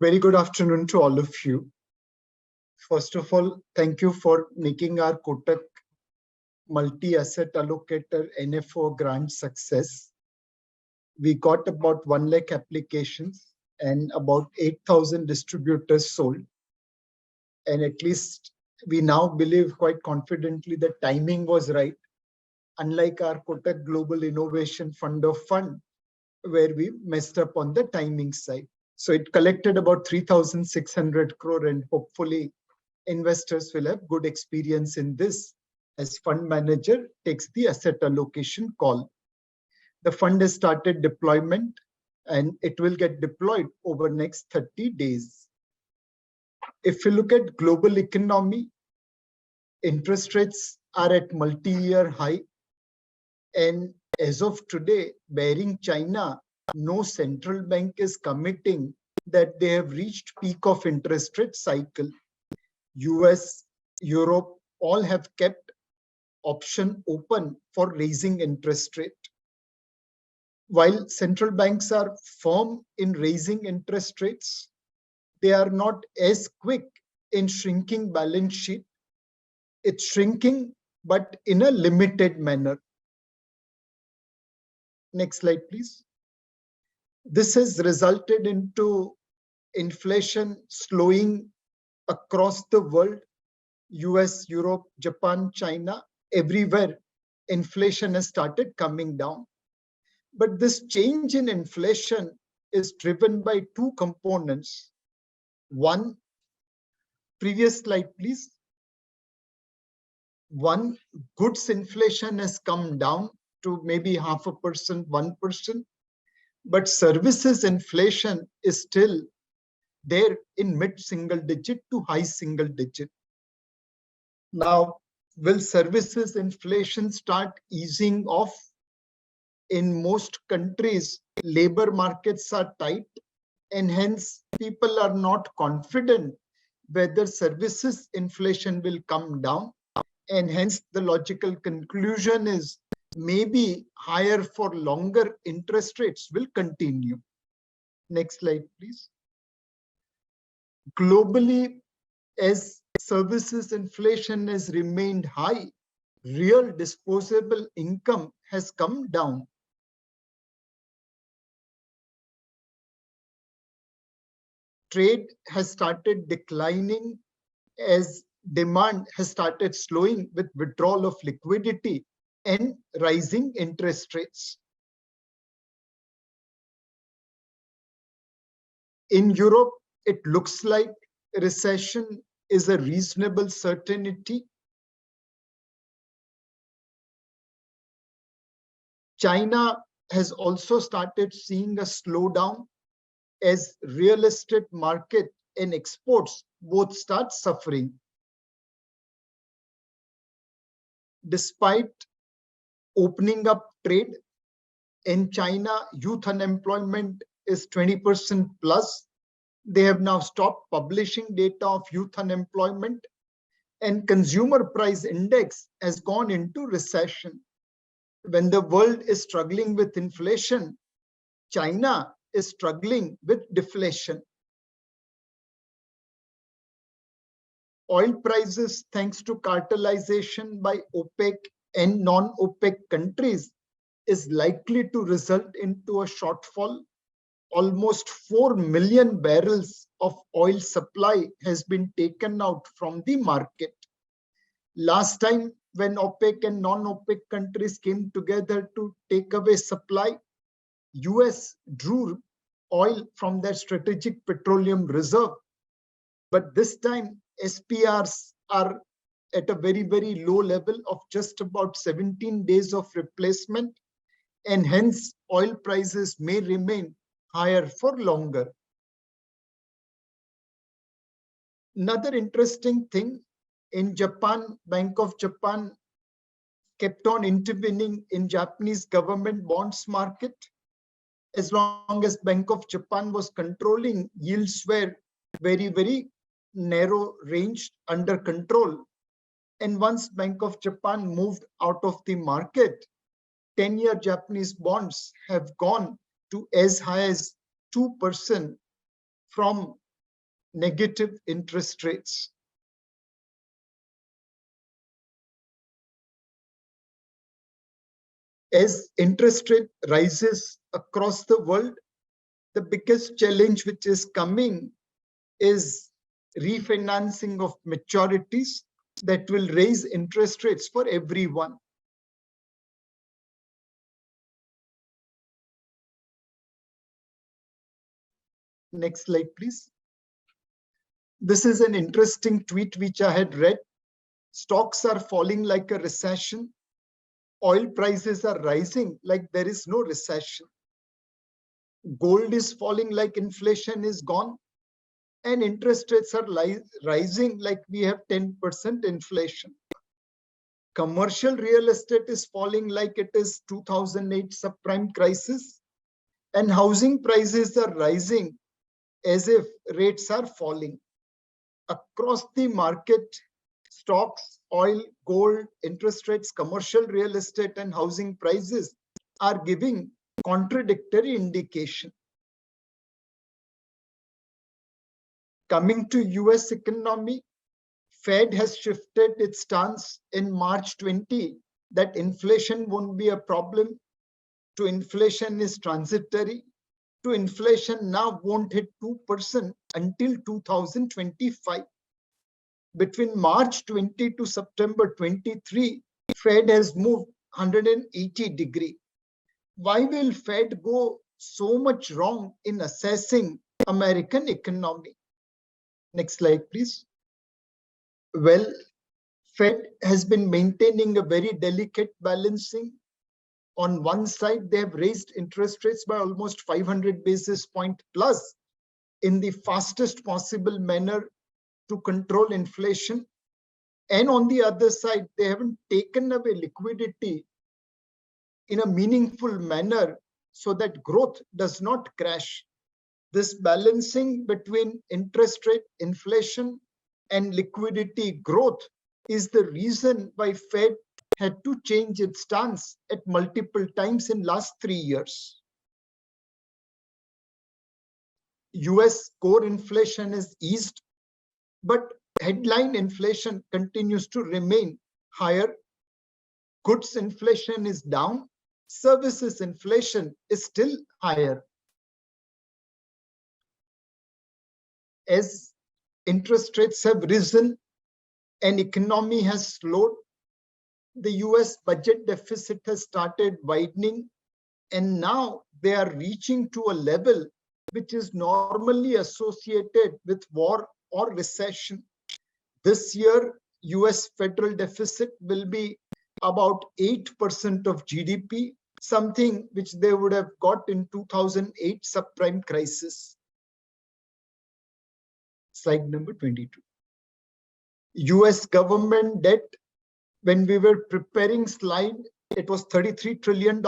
Very good afternoon to all of you. First of all, thank you for making our Kotak multi-asset allocator NFO grant success. We got about 1 lakh applications and about 8,000 distributors sold. And at least we now believe quite confidently that timing was right, unlike our Kotak Global Innovation Fund of Fund, where we messed up on the timing side. So it collected about 3,600 crore, and hopefully investors will have good experience in this as fund manager takes the asset allocation call. The fund has started deployment and it will get deployed over next 30 days. If you look at global economy, interest rates are at multi-year high. And as of today, barring China, no central bank is committing that they have reached peak of interest rate cycle. US, Europe, all have kept option open for raising interest rate. While central banks are firm in raising interest rates, they are not as quick in shrinking balance sheet. It's shrinking, but in a limited manner. Next slide, please. This has resulted into inflation slowing across the world. US, Europe, Japan, China, everywhere, inflation has started coming down. But this change in inflation is driven by two components. One, previous slide, please. One, goods inflation has come down to maybe 0.5%, 1%. But services inflation is still there in mid-single digit to high single digit. Now, will services inflation start easing off? In most countries, labor markets are tight, and hence people are not confident whether services inflation will come down. And hence the logical conclusion is maybe higher for longer interest rates will continue. Next slide, please. Globally, as services inflation has remained high, real disposable income has come down. Trade has started declining as demand has started slowing with withdrawal of liquidity and rising interest rates. In Europe, it looks like recession is a reasonable certainty. China has also started seeing a slowdown as real estate market and exports both start suffering. Despite opening up trade, in China, youth unemployment is 20% plus. They have now stopped publishing data of youth unemployment, and consumer price index has gone into recession. When the world is struggling with inflation, China is struggling with deflation. Oil prices, thanks to cartelization by OPEC and non-OPEC countries, is likely to result into a shortfall. Almost 4 million barrels of oil supply has been taken out from the market. Last time when OPEC and non-OPEC countries came together to take away supply, US drew oil from their strategic petroleum reserve. But this time SPRs are at a very, very low level of just about 17 days of replacement, and hence oil prices may remain higher for longer. Another interesting thing, in Japan, Bank of Japan kept on intervening in Japanese government bonds market. As long as Bank of Japan was controlling, yields were very, very narrow range under control. And once Bank of Japan moved out of the market, 10-year Japanese bonds have gone to as high as 2% from negative interest rates. As interest rate rises across the world, the biggest challenge which is coming is refinancing of maturities that will raise interest rates for everyone. Next slide, please. This is an interesting tweet which I had read. Stocks are falling like a recession. Oil prices are rising like there is no recession. Gold is falling like inflation is gone. And interest rates are rising like we have 10% inflation. Commercial real estate is falling like it is 2008 subprime crisis. And housing prices are rising as if rates are falling. Across the market, stocks, oil, gold, interest rates, commercial real estate, and housing prices are giving contradictory indication. Coming to US economy, Fed has shifted its stance in March 20 that inflation won't be a problem, to inflation is transitory, to inflation now won't hit 2% until 2025. Between March 20 to September 23, Fed has moved 180 degrees. Why will Fed go so much wrong in assessing American economy? Next slide, please. Well, Fed has been maintaining a very delicate balancing. On one side, they have raised interest rates by almost 500 basis points plus in the fastest possible manner to control inflation. And on the other side, they haven't taken away liquidity in a meaningful manner so that growth does not crash. This balancing between interest rate, inflation, and liquidity growth is the reason why Fed had to change its stance at multiple times in last 3 years. US core inflation is eased, but headline inflation continues to remain higher. Goods inflation is down. Services inflation is still higher. As interest rates have risen and economy has slowed, the US budget deficit has started widening, and now they are reaching to a level which is normally associated with war or recession. This year, US federal deficit will be about 8% of GDP, something which they would have got in 2008 subprime crisis. Slide number 22. US government debt, when we were preparing slide, it was $33 trillion.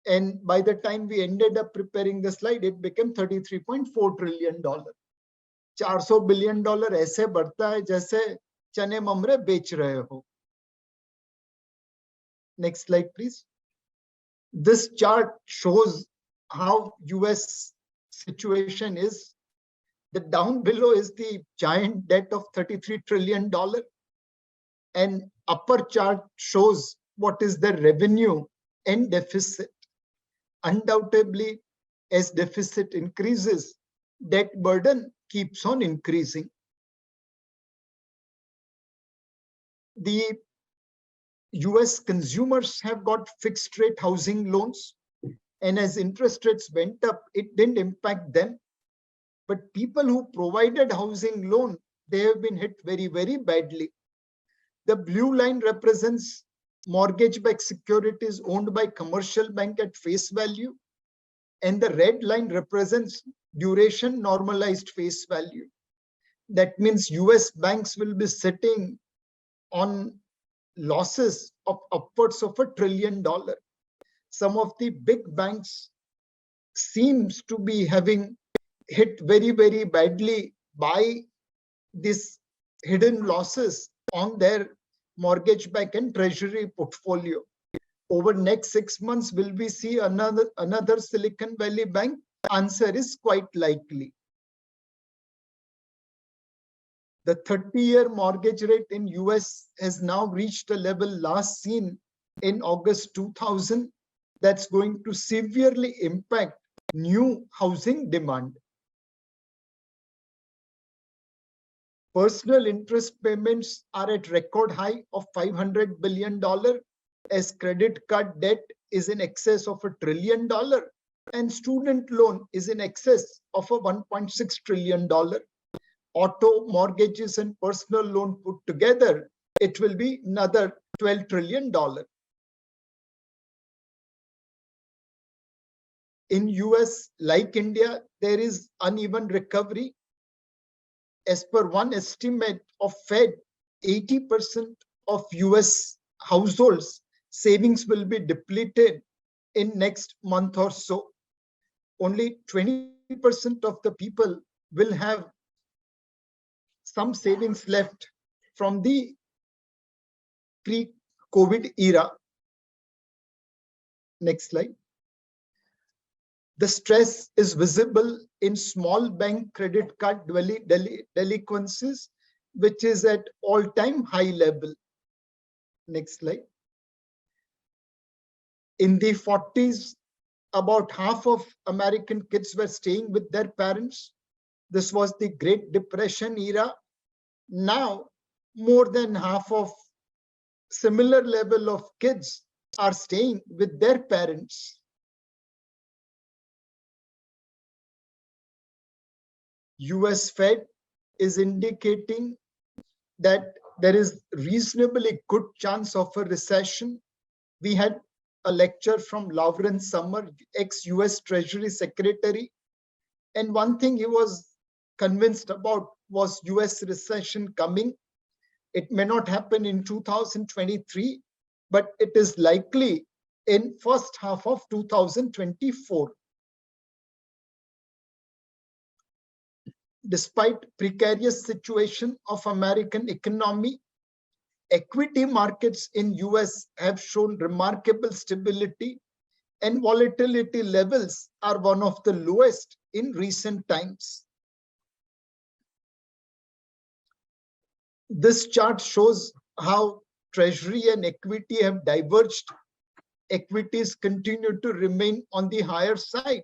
And by the time we ended up preparing the slide, it became $33.4 trillion. $400 billion ऐसे बढ़ता है जैसे चने ममरे बेच रहे हो. Next slide, please. This chart shows how US situation is. The down below is the giant debt of $33 trillion. And upper chart shows what is the revenue and deficit. Undoubtedly, as deficit increases, debt burden keeps on increasing. The US consumers have got fixed rate housing loans, and as interest rates went up, it didn't impact them. But people who provided housing loan, they have been hit very, very badly. The blue line represents mortgage-backed securities owned by commercial bank at face value, and the red line represents duration normalized face value. That means US banks will be sitting on losses of upwards of $1 trillion. Some of the big banks seems to be having hit very, very badly by these hidden losses on their mortgage back and treasury portfolio. Over next 6 months, will we see another Silicon Valley bank? Answer is quite likely. The 30-year mortgage rate in US has now reached a level last seen in August 2000 that's going to severely impact new housing demand. Personal interest payments are at record high of $500 billion as credit card debt is in excess of $1 trillion and student loan is in excess of a $1.6 trillion. Auto mortgages and personal loan put together, it will be another $12 trillion. In US, like India, there is uneven recovery. As per one estimate of Fed, 80% of US households savings will be depleted in next month or so. Only 20% of the people will have some savings left from the pre-COVID era. Next slide. The stress is visible in small bank credit card delinquencies, which is at all-time high level. Next slide. In the 40s, about half of American kids were staying with their parents. This was the Great Depression era. Now, more than half of similar level of kids are staying with their parents. US Fed is indicating that there is reasonably good chance of a recession. We had a lecture from Lawrence Summer, ex-US Treasury Secretary, and one thing he was convinced about was US recession coming. It may not happen in 2023, but it is likely in first half of 2024. Despite precarious situation of American economy, equity markets in US have shown remarkable stability and volatility levels are one of the lowest in recent times. This chart shows how Treasury and equity have diverged. Equities continue to remain on the higher side,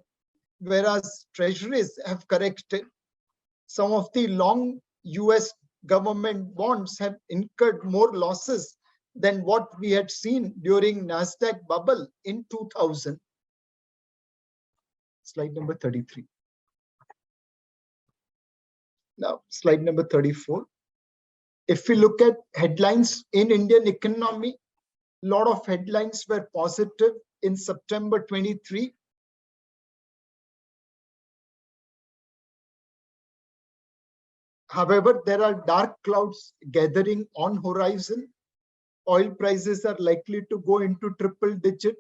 whereas Treasuries have corrected. Some of the long US government bonds have incurred more losses than what we had seen during Nasdaq bubble in 2000. Slide number 33. Now, slide number 34. If we look at headlines in Indian economy, a lot of headlines were positive in September 23. However, there are dark clouds gathering on horizon. Oil prices are likely to go into triple digit,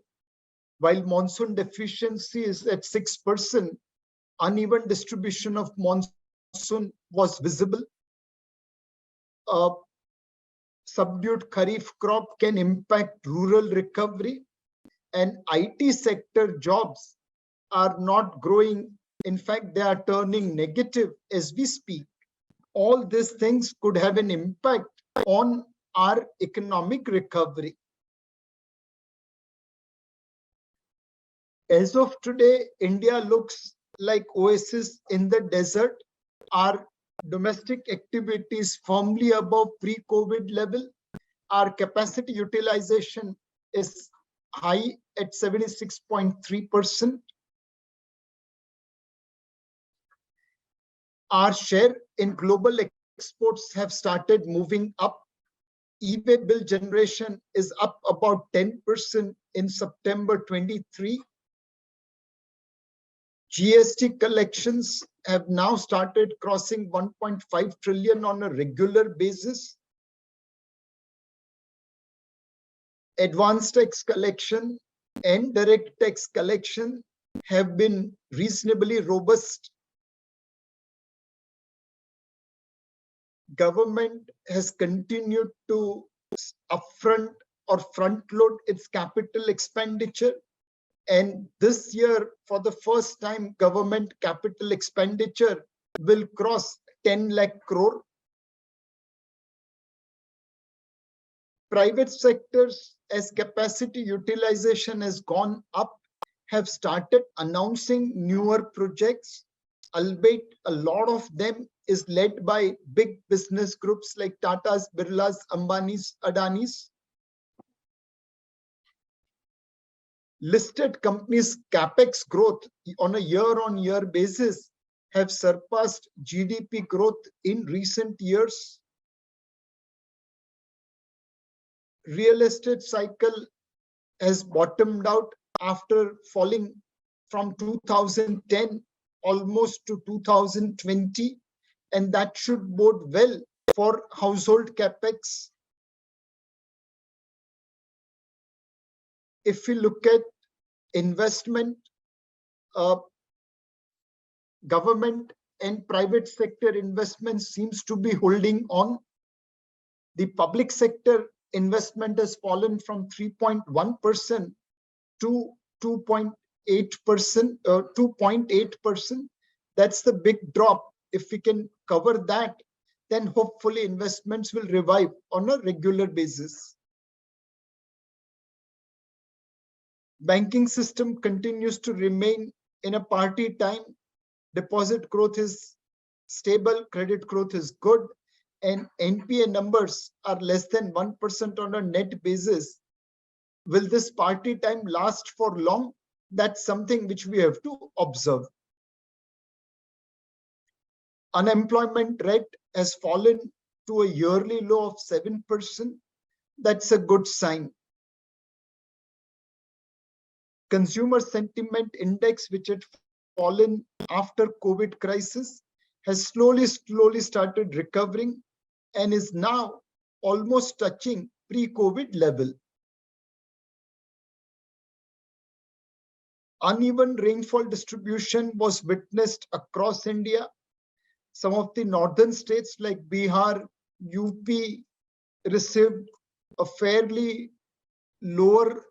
while monsoon deficiency is at 6%. Uneven distribution of monsoon was visible. Subdued kharif crop can impact rural recovery, and IT sector jobs are not growing. In fact, they are turning negative as we speak. All these things could have an impact on our economic recovery. As of today, India looks like oasis in the desert. Our domestic activity is firmly above pre-COVID level. Our capacity utilization is high at 76.3%. Our share in global exports have started moving up. E-way bill generation is up about 10% in September 23. GST collections have now started crossing 1.5 trillion on a regular basis. Advanced tax collection and direct tax collection have been reasonably robust. Government has continued to upfront or front load its capital expenditure. And this year, for the first time, government capital expenditure will cross 10 lakh crore. Private sectors, as capacity utilization has gone up, have started announcing newer projects, albeit a lot of them is led by big business groups like Tata's, Birla's, Ambani's, Adani's. Listed companies' capex growth on a year-on-year basis have surpassed GDP growth in recent years. Real estate cycle has bottomed out after falling from 2010 almost to 2020, and that should bode well for household capex. If we look at investment, government and private sector investment seems to be holding on. The public sector investment has fallen from 3.1% to 2.8%. 2.8%. That's the big drop. If we can cover that, then hopefully investments will revive on a regular basis. Banking system continues to remain in a party time. Deposit growth is stable, credit growth is good, and NPA numbers are less than 1% on a net basis. Will this party time last for long? That's something which we have to observe. Unemployment rate has fallen to a yearly low of 7%. That's a good sign. Consumer sentiment index, which had fallen after COVID crisis, has slowly started recovering and is now almost touching pre-COVID level. Uneven rainfall distribution was witnessed across India. Some of the northern states like Bihar, UP received a fairly lower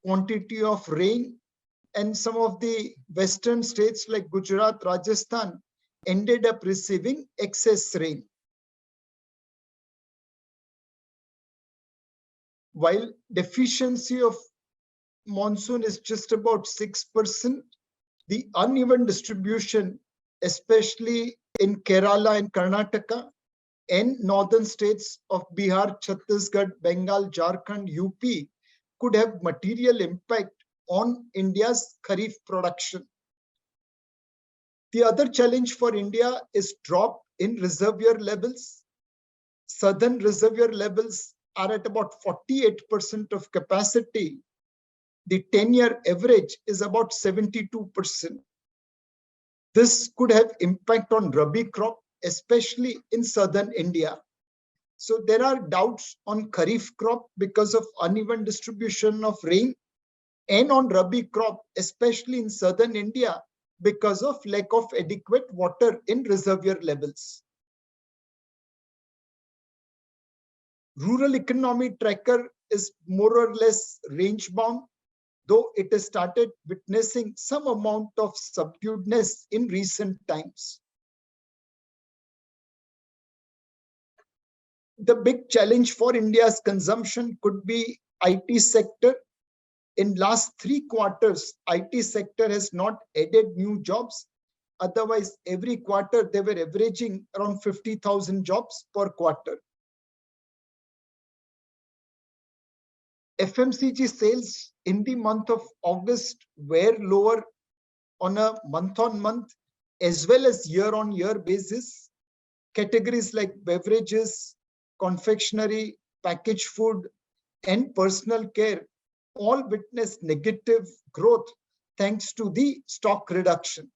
quantity of rain, and some of the western states like Gujarat, Rajasthan ended up receiving excess rain. While deficiency of monsoon is just about 6%, the uneven distribution, especially in Kerala and Karnataka and northern states of Bihar, Chhattisgarh, Bengal, Jharkhand, UP, could have material impact on India's Kharif production. The other challenge for India is drop in reservoir levels. Southern reservoir levels are at about 48% of capacity. The 10-year average is about 72%. This could have impact on Rabi crop, especially in southern India. So there are doubts on Kharif crop because of uneven distribution of rain, and on Rabi crop, especially in southern India, because of lack of adequate water in reservoir levels. Rural economy tracker is more or less range bound, though it has started witnessing some amount of subduedness in recent times. The big challenge for India's consumption could be IT sector. In last 3 quarters, IT sector has not added new jobs. Otherwise, every quarter they were averaging around 50,000 jobs per quarter. FMCG sales in the month of August were lower on a month-on-month as well as year-on-year basis. Categories like beverages, confectionery, packaged food, and personal care all witnessed negative growth thanks to the stock reduction.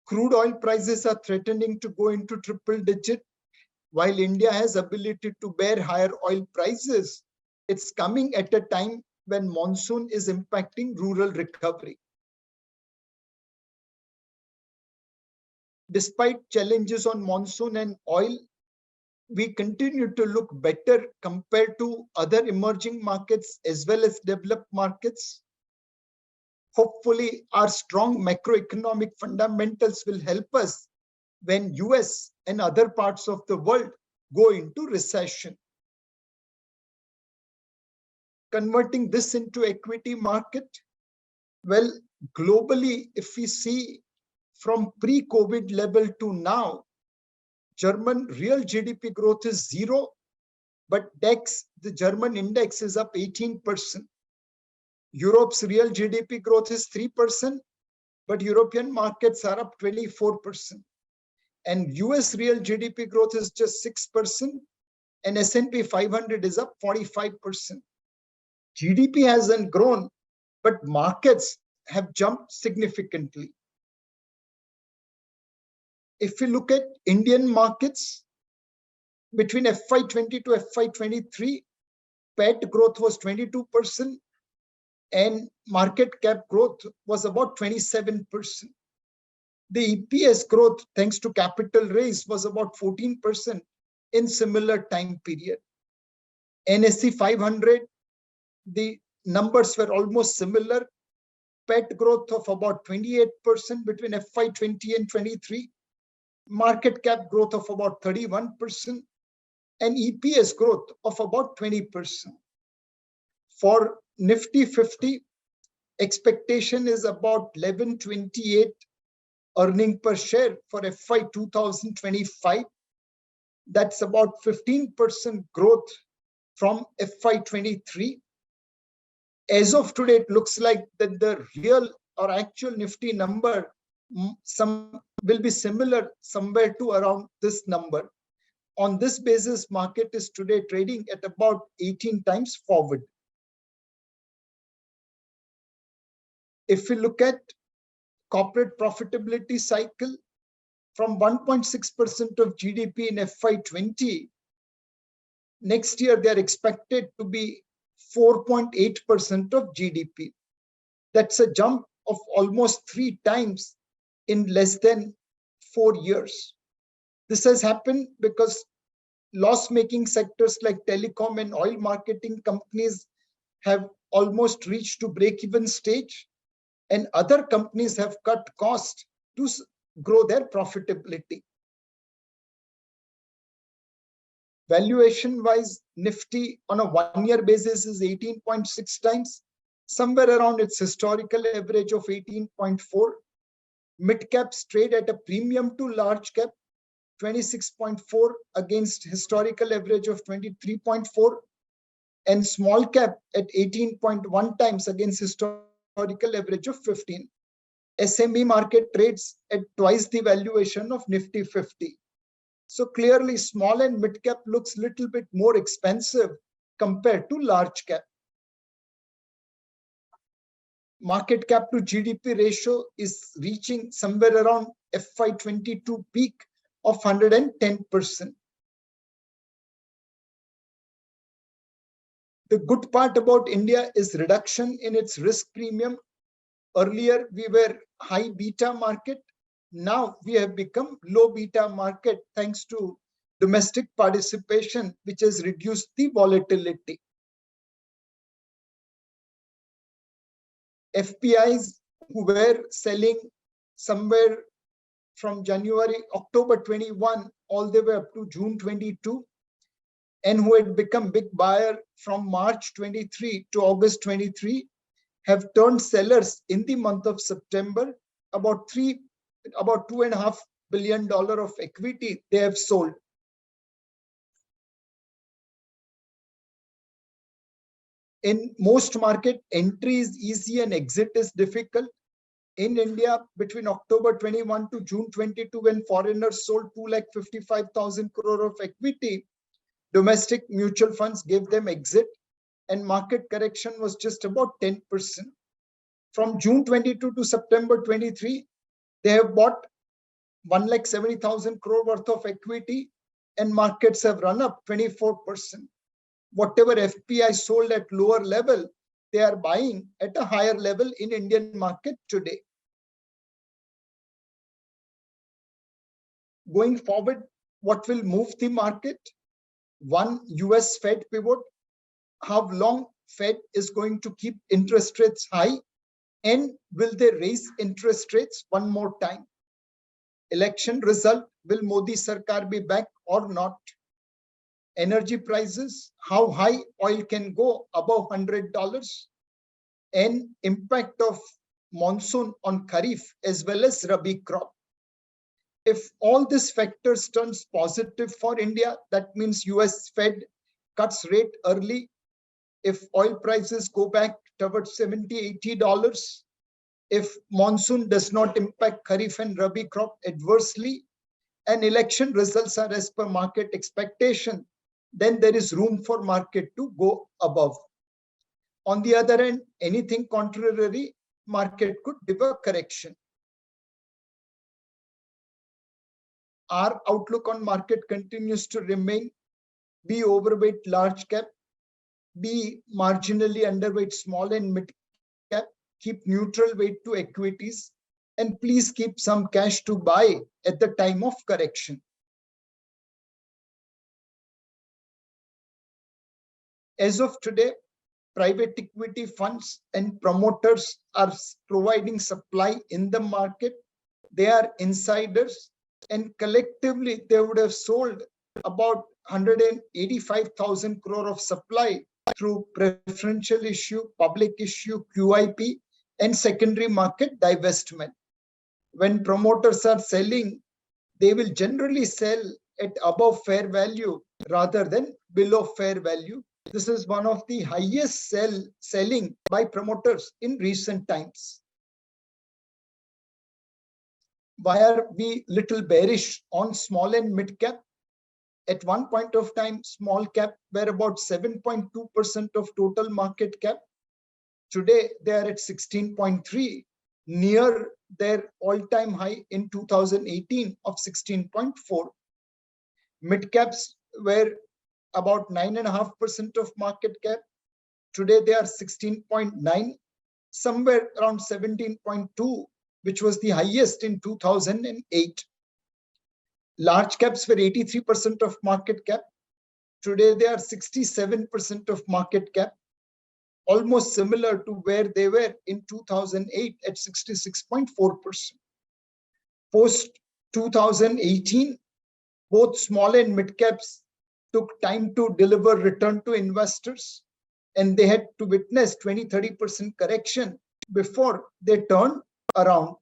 Crude oil prices are threatening to go into triple digit. While India has ability to bear higher oil prices, it's coming at a time when monsoon is impacting rural recovery. Despite challenges on monsoon and oil, we continue to look better compared to other emerging markets as well as developed markets. Hopefully, our strong macroeconomic fundamentals will help us when US and other parts of the world go into recession. Converting this into equity market, well, globally, if we see from pre-COVID level to now, German real GDP growth is 0, but DAX, the German index, is up 18%. Europe's real GDP growth is 3%, but European markets are up 24%. And US real GDP growth is just 6%, and S&P 500 is up 45%. GDP hasn't grown, but markets have jumped significantly. If we look at Indian markets, between FY20 to FY23, PAT growth was 22%, and market cap growth was about 27%. The EPS growth, thanks to capital raise, was about 14% in similar time period. NSE 500, the numbers were almost similar. PAT growth of about 28% between FY20 and 23, market cap growth of about 31%, and EPS growth of about 20%. For Nifty 50, expectation is about 1128 earning per share for FY 2025. That's about 15% growth from FY23. As of today, it looks like that the real or actual Nifty number will be similar somewhere to around this number. On this basis, market is today trading at about 18 times forward. If we look at corporate profitability cycle, from 1.6% of GDP in FY20, next year they are expected to be 4.8% of GDP. That's a jump of almost 3 times in less than 4 years. This has happened because loss-making sectors like telecom and oil marketing companies have almost reached to break-even stage, and other companies have cut cost to grow their profitability. Valuation-wise, Nifty on a 1-year basis is 18.6 times, somewhere around its historical average of 18.4. Mid-caps trade at a premium to large cap, 26.4 against historical average of 23.4, and small cap at 18.1 times against historical average of 15. SME market trades at twice the valuation of Nifty 50. So clearly, small and mid cap looks little bit more expensive compared to large cap. Market cap to GDP ratio is reaching somewhere around FY22 peak of 110%. The good part about India is reduction in its risk premium. Earlier, we were high beta market. Now we have become low beta market thanks to domestic participation, which has reduced the volatility. FPIs who were selling somewhere from October 21 all the way up to June 22, and who had become big buyer from March 23 to August 23, have turned sellers in the month of September. About $2.5 billion of equity they have sold. In most market, entry is easy and exit is difficult. In India, between October 21 to June 22, when foreigners sold 2,55,000 crore of equity, domestic mutual funds gave them exit, and market correction was just about 10%. From June 22 to September 23, they have bought 1,70,000 crore worth of equity, and markets have run up 24%. Whatever FPI sold at lower level, they are buying at a higher level in Indian market today. Going forward, what will move the market? One, US Fed pivot. How long Fed is going to keep interest rates high, and will they raise interest rates one more time? Election result, will Modi Sarkar be back or not? energy prices, how high oil can go above $100, and impact of monsoon on Kharif as well as Rabi crop. If all these factors turns positive for India, that means US Fed cuts rate early. If oil prices go back towards $70, $80, if monsoon does not impact Kharif and Rabi crop adversely, and election results are as per market expectation, then there is room for market to go above. On the other hand, anything contrary, market could give a correction. Our outlook on market continues to remain: be overweight large cap, be marginally underweight small and mid cap, keep neutral weight to equities, and please keep some cash to buy at the time of correction. As of today, private equity funds and promoters are providing supply in the market. They are insiders, and collectively they would have sold about 185,000 crore of supply through preferential issue, public issue, QIP, and secondary market divestment. When promoters are selling, they will generally sell at above fair value rather than below fair value. This is one of the highest selling by promoters in recent times. Why are we little bearish on small and mid cap? At one point of time, small cap were about 7.2% of total market cap. Today, they are at 16.3, near their all-time high in 2018 of 16.4. Mid caps were about 9.5% of market cap. Today, they are 16.9, somewhere around 17.2, which was the highest in 2008. Large caps were 83% of market cap. Today, they are 67% of market cap, almost similar to where they were in 2008 at 66.4%. Post 2018, both small and mid caps took time to deliver return to investors, and they had to witness 20-30% correction before they turned around.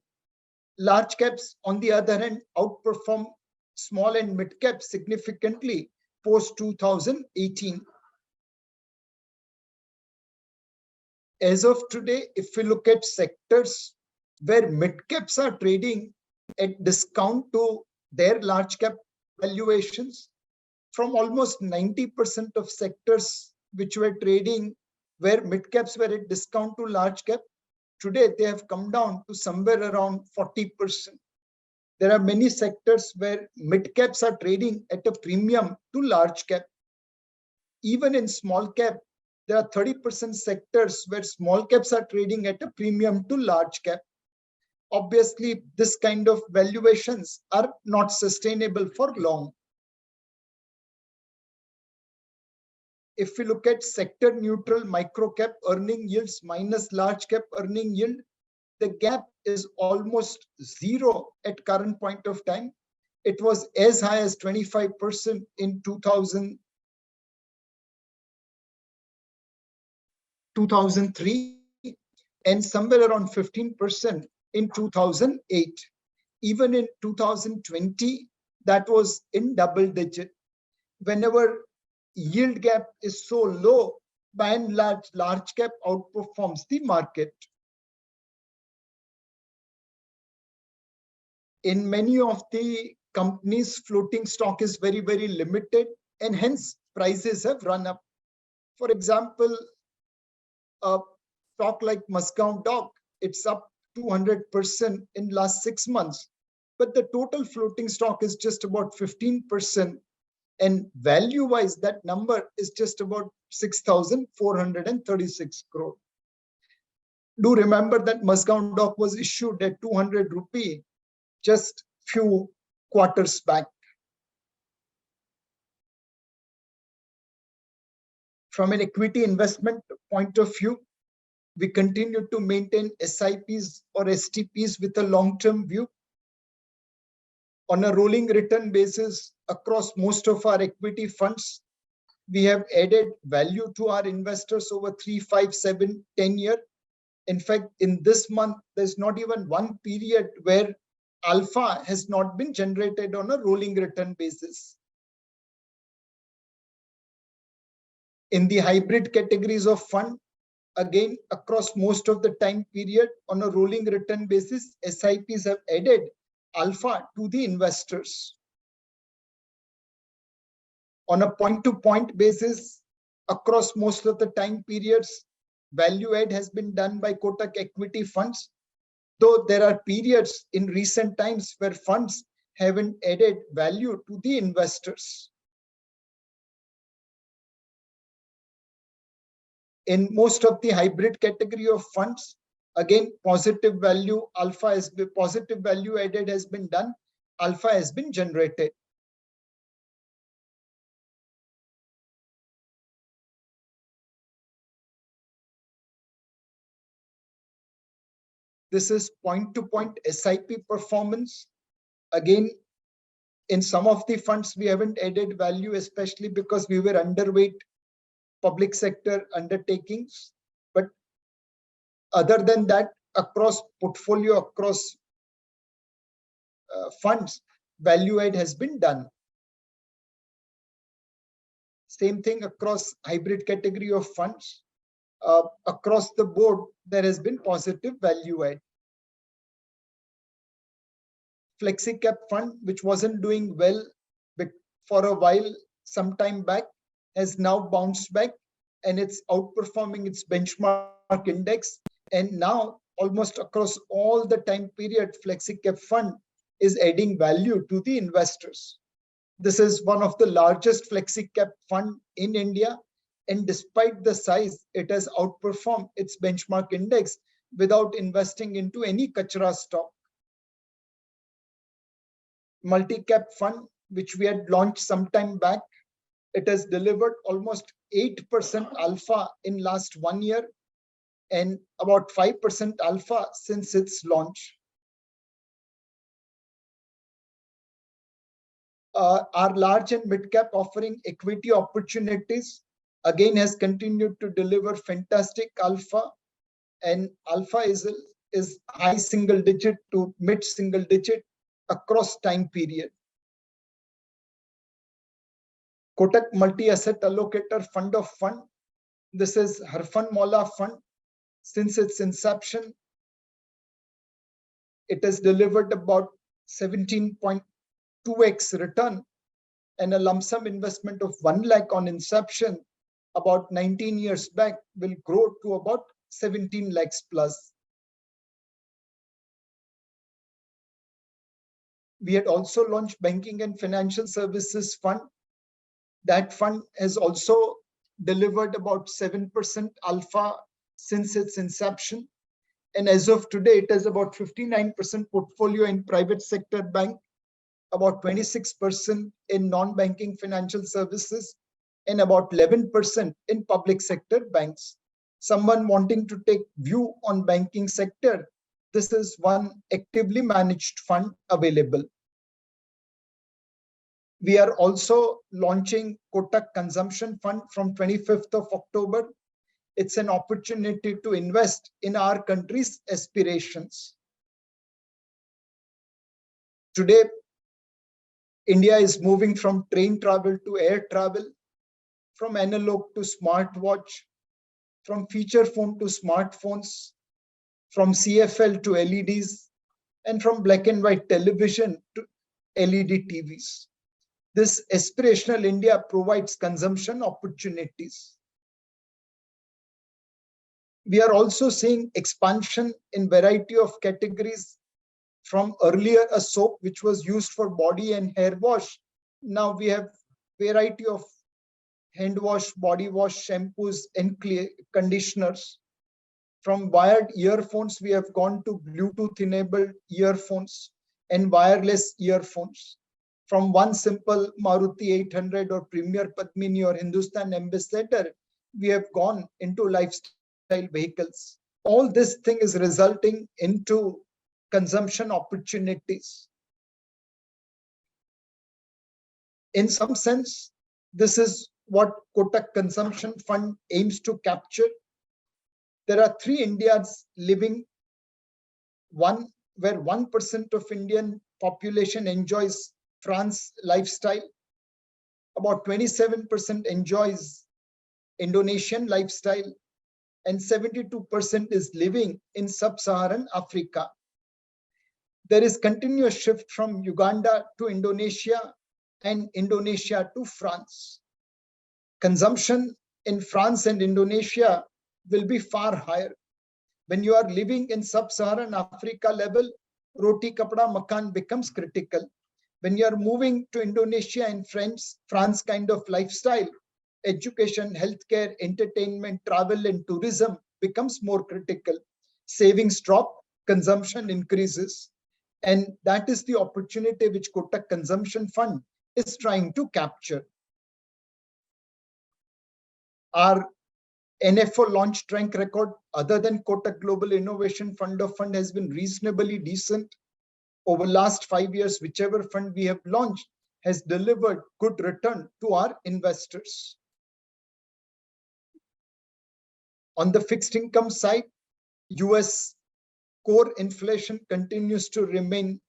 Large caps, on the other hand, outperform small and mid caps significantly post 2018. As of today, if we look at sectors where mid caps are trading at discount to their large cap valuations, from almost 90% of sectors which were trading where mid caps were at discount to large cap, today they have come down to somewhere around 40%. There are many sectors where mid caps are trading at a premium to large cap. Even in small cap, there are 30% sectors where small caps are trading at a premium to large cap. Obviously, this kind of valuations are not sustainable for long. If we look at sector neutral micro cap earning yields minus large cap earning yield, the gap is almost zero at current point of time. It was as high as 25% in 2003 and somewhere around 15% in 2008. Even in 2020, that was in double digit. Whenever yield gap is so low, by and large cap outperforms the market. In many of the companies, floating stock is very, very limited, and hence prices have run up. For example, a stock like Muscat Dock, it's up 200% in last 6 months, but the total floating stock is just about 15%. And value-wise, that number is just about 6,436 crore. Do remember that Muscat Dock was issued at 200 rupee just few quarters back. From an equity investment point of view, we continue to maintain SIPs or STPs with a long-term view. On a rolling return basis across most of our equity funds, We have added value to our investors over 3, 5, 7, 10 years. In fact, in this month, there's not even one period where alpha has not been generated on a rolling return basis. In the hybrid categories of fund, again, across most of the time period on a rolling return basis, SIPs have added alpha to the investors. On a point-to-point basis, across most of the time periods, value add has been done by Kotak equity funds, though there are periods in recent times where funds haven't added value to the investors. In most of the hybrid category of funds, again, positive value added has been done, alpha has been generated. This is point-to-point SIP performance. Again, in some of the funds, we haven't added value, especially because we were underweight public sector undertakings. But other than that, across portfolio, across funds, value add has been done. Same thing across hybrid category of funds. Across the board, there has been positive value add. Flexi cap fund, which wasn't doing well for a while, some time back, has now bounced back and it's outperforming its benchmark index. And now, almost across all the time period, flexi cap fund is adding value to the investors. This is one of the largest flexi cap fund in India. And despite the size, it has outperformed its benchmark index without investing into any kachra stock. Multi-cap fund, which we had launched some time back, it has delivered almost 8% alpha in last 1 year and about 5% alpha since its launch. Our large and mid-cap offering equity opportunities again has continued to deliver fantastic alpha, and alpha is high single digit to mid single digit across time period. Kotak Multi-Asset Allocator Fund of Fund. This is Harfan Maula Fund. Since its inception, it has delivered about 17.2x return and a lump sum investment of 1 lakh on inception about 19 years back will grow to about 17 lakhs plus. We had also launched Banking and Financial Services Fund. That fund has also delivered about 7% alpha since its inception. And as of today, it has about 59% portfolio in private sector bank, about 26% in non-banking financial services, and about 11% in public sector banks. Someone wanting to take view on banking sector, this is one actively managed fund available. We are also launching Kotak Consumption Fund from 25th of October. It's an opportunity to invest in our country's aspirations. Today, India is moving from train travel to air travel, from analog to smartwatch, from feature phone to smartphones, from CFL to LEDs, and from black and white television to LED TVs. This aspirational India provides consumption opportunities. We are also seeing expansion in variety of categories from earlier a soap which was used for body and hair wash. Now we have variety of hand wash, body wash, shampoos, and conditioners. From wired earphones, we have gone to Bluetooth-enabled earphones and wireless earphones. From one simple Maruti 800 or Premier Padmini or Hindustan Ambassador, we have gone into lifestyle vehicles. All this thing is resulting into consumption opportunities. In some sense, this is what Kotak Consumption Fund aims to capture. There are three Indias living, one where 1% of Indian population enjoys France lifestyle, about 27% enjoys Indonesian lifestyle, and 72% is living in sub-Saharan Africa. There is continuous shift from Uganda to Indonesia and Indonesia to France. Consumption in France and Indonesia will be far higher. When you are living in sub-Saharan Africa level, roti kapda makan becomes critical. When you are moving to Indonesia and France kind of lifestyle, education, healthcare, entertainment, travel, and tourism becomes more critical. Savings drop, consumption increases. And that is the opportunity which Kotak Consumption Fund is trying to capture. Our NFO launch track record, other than Kotak Global Innovation Fund of Fund, has been reasonably decent. Over last 5 years, whichever fund we have launched has delivered good return to our investors. On the fixed income side, US core inflation continues to remain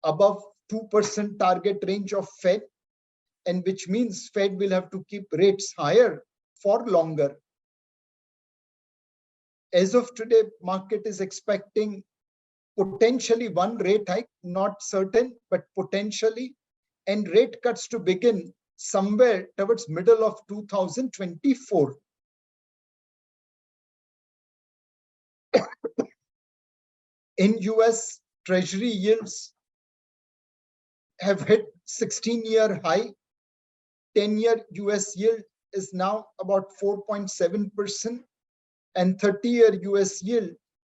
above 2% target range of Fed, and which means Fed will have to keep rates higher for longer. As of today, market is expecting potentially one rate hike, not certain, but potentially, and rate cuts to begin somewhere towards middle of 2024. In US, Treasury yields have hit 16-year high. 10-year US yield is now about 4.7%, and 30-year US yield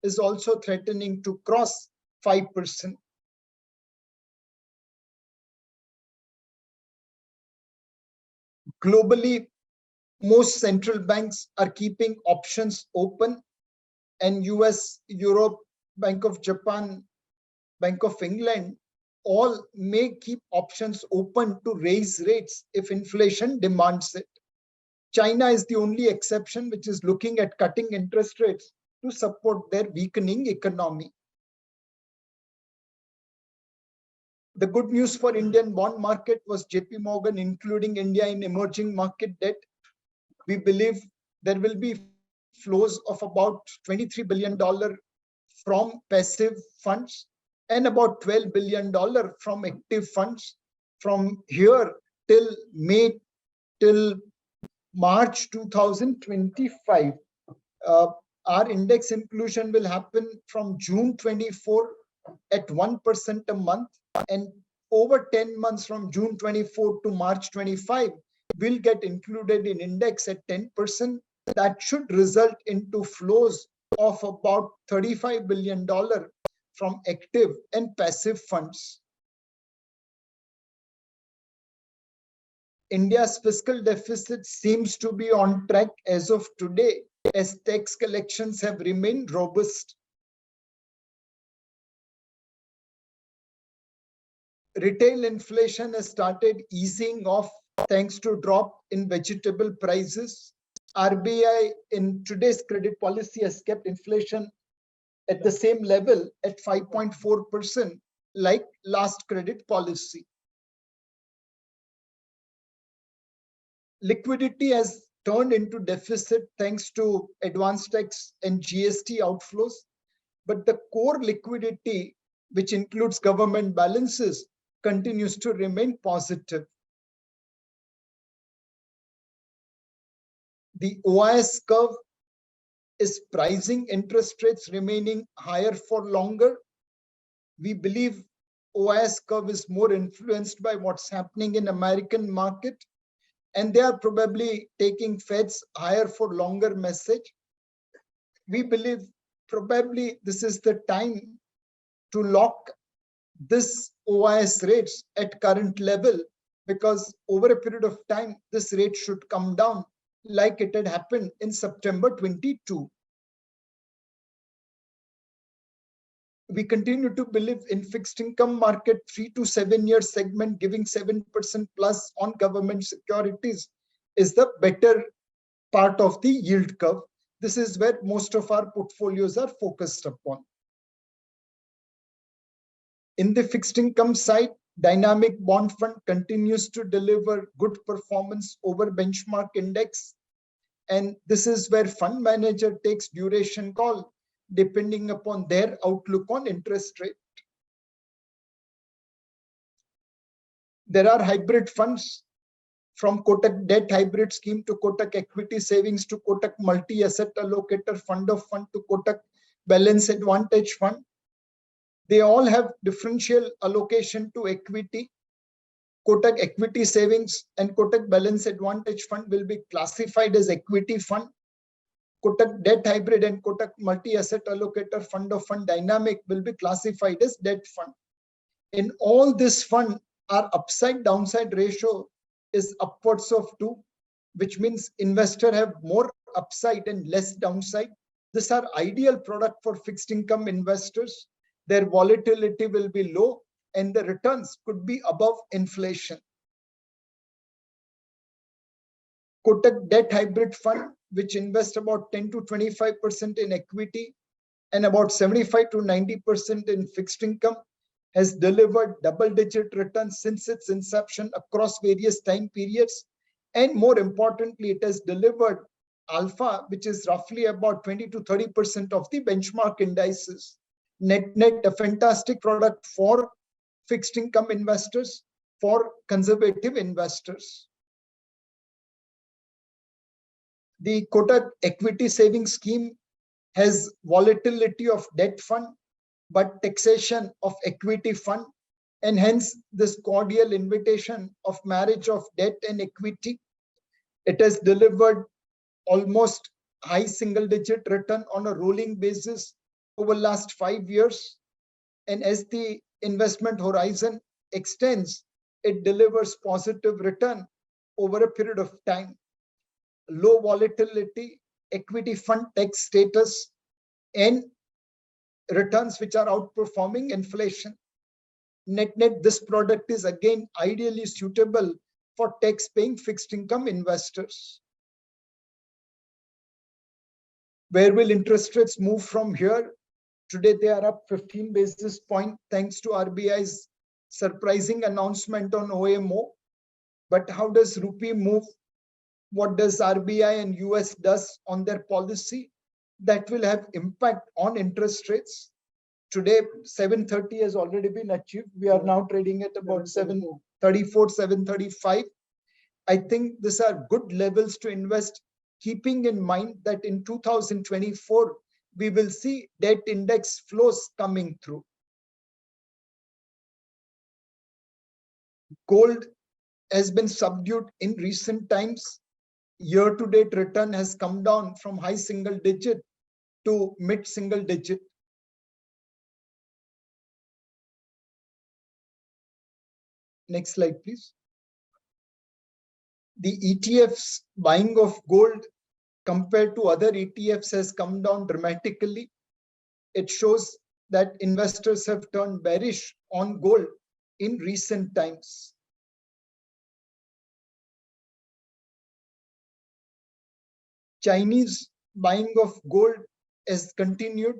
is also threatening to cross 5%. Globally, most central banks are keeping options open, and US, Europe, Bank of Japan, Bank of England, all may keep options open to raise rates if inflation demands it. China is the only exception which is looking at cutting interest rates to support their weakening economy. The good news for Indian bond market was JP Morgan including India in emerging market debt. We believe there will be flows of about $23 billion from passive funds and about $12 billion from active funds from here till March 2025. Our index inclusion will happen from June 24 at 1% a month, and over 10 months from June 24 to March 25 will get included in index at 10%. That should result into flows of about $35 billion from active and passive funds. India's fiscal deficit seems to be on track as of today, as tax collections have remained robust. Retail inflation has started easing off thanks to drop in vegetable prices. RBI in today's credit policy has kept inflation at the same level at 5.4% like last credit policy. Liquidity has turned into deficit thanks to advance tax and GST outflows, but the core liquidity, which includes government balances, continues to remain positive. The OIS curve is pricing interest rates remaining higher for longer. We believe OIS curve is more influenced by what's happening in American market, and they are probably taking Fed's higher for longer message. We believe probably this is the time to lock this OIS rates at current level, because over a period of time, this rate should come down like it had happened in September 22. We continue to believe in fixed income market 3 to 7 year segment giving 7% plus on government securities is the better part of the yield curve. This is where most of our portfolios are focused upon. In the fixed income side, dynamic bond fund continues to deliver good performance over benchmark index. And this is where fund manager takes duration call depending upon their outlook on interest rate. There are hybrid funds from Kotak debt hybrid scheme to Kotak equity savings to Kotak multi-asset allocator fund of fund to Kotak balance advantage fund. They all have differential allocation to equity. Kotak equity savings and Kotak balance advantage fund will be classified as equity fund. Kotak debt hybrid and Kotak multi-asset allocator fund of fund dynamic will be classified as debt fund. In all this fund, our upside downside ratio is upwards of 2, which means investor have more upside and less downside. These are ideal product for fixed income investors. Their volatility will be low and the returns could be above inflation. Kotak debt hybrid fund, which invests about 10 to 25% in equity and about 75 to 90% in fixed income, has delivered double-digit returns since its inception across various time periods. And more importantly, it has delivered alpha, which is roughly about 20 to 30% of the benchmark indices. Net, a fantastic product for fixed income investors, for conservative investors. The Kotak equity savings scheme has volatility of debt fund, but taxation of equity fund, and hence this cordial invitation of marriage of debt and equity. It has delivered almost high single-digit return on a rolling basis over the last 5 years. And as the investment horizon extends, it delivers positive return over a period of time. Low volatility, equity fund tax status, and returns which are outperforming inflation. Net, this product is again ideally suitable for tax-paying fixed income investors. Where will interest rates move from here? Today they are up 15 basis points thanks to RBI's surprising announcement on OMO. But how does rupee move? What does RBI and US does on their policy? That will have impact on interest rates. Today, 730 has already been achieved. We are now trading at about 734, 735. I think these are good levels to invest, keeping in mind that in 2024, we will see debt index flows coming through. Gold has been subdued in recent times. Year-to-date return has come down from high single digit to mid single digit. Next slide, please. The ETFs buying of gold compared to other ETFs has come down dramatically. It shows that investors have turned bearish on gold in recent times. Chinese buying of gold has continued,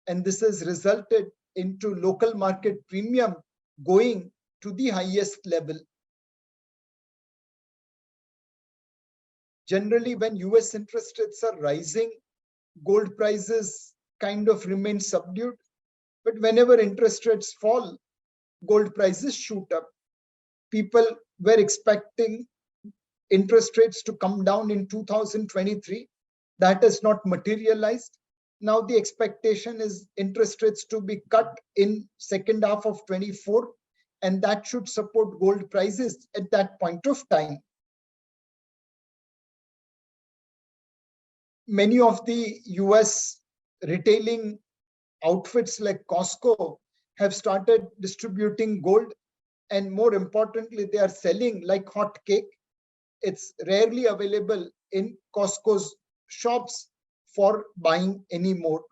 and this has resulted into local market premium going to the highest level. Generally, when US interest rates are rising, gold prices kind of remain subdued. But whenever interest rates fall, gold prices shoot up. People were expecting interest rates to come down in 2023. That has not materialized. Now the expectation is interest rates to be cut in second half of 24, and that should support gold prices at that point of time. Many of the US retailing outfits like Costco have started distributing gold, and more importantly, they are selling like hot cake. It's rarely available in Costco's shops for buying anymore.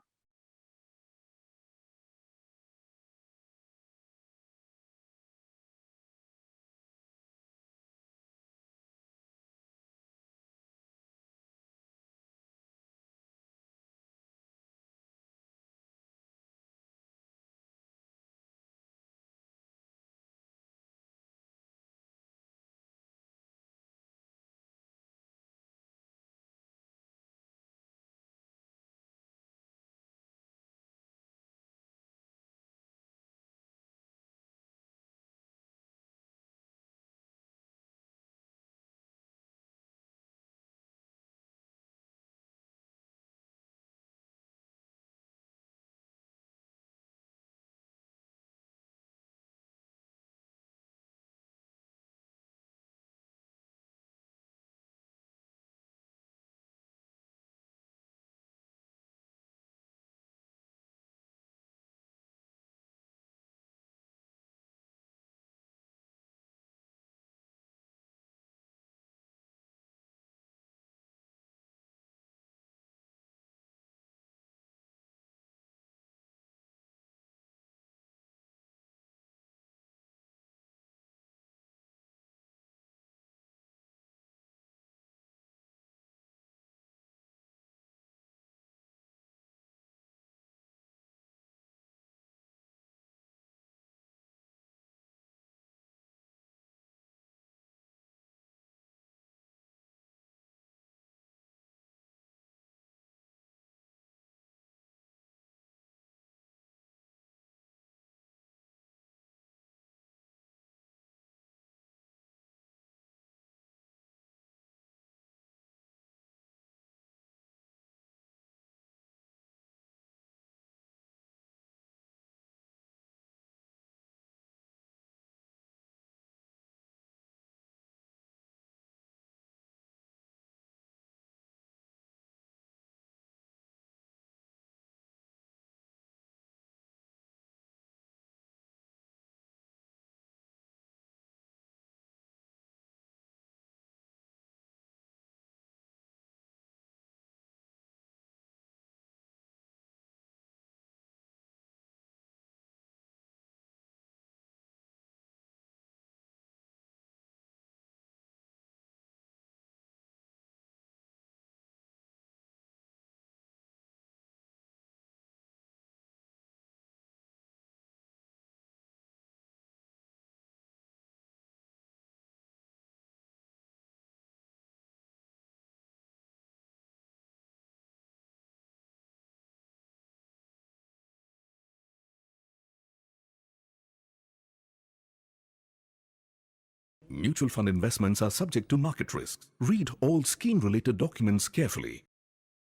Mutual fund investments are subject to market risks. Read all scheme-related documents carefully.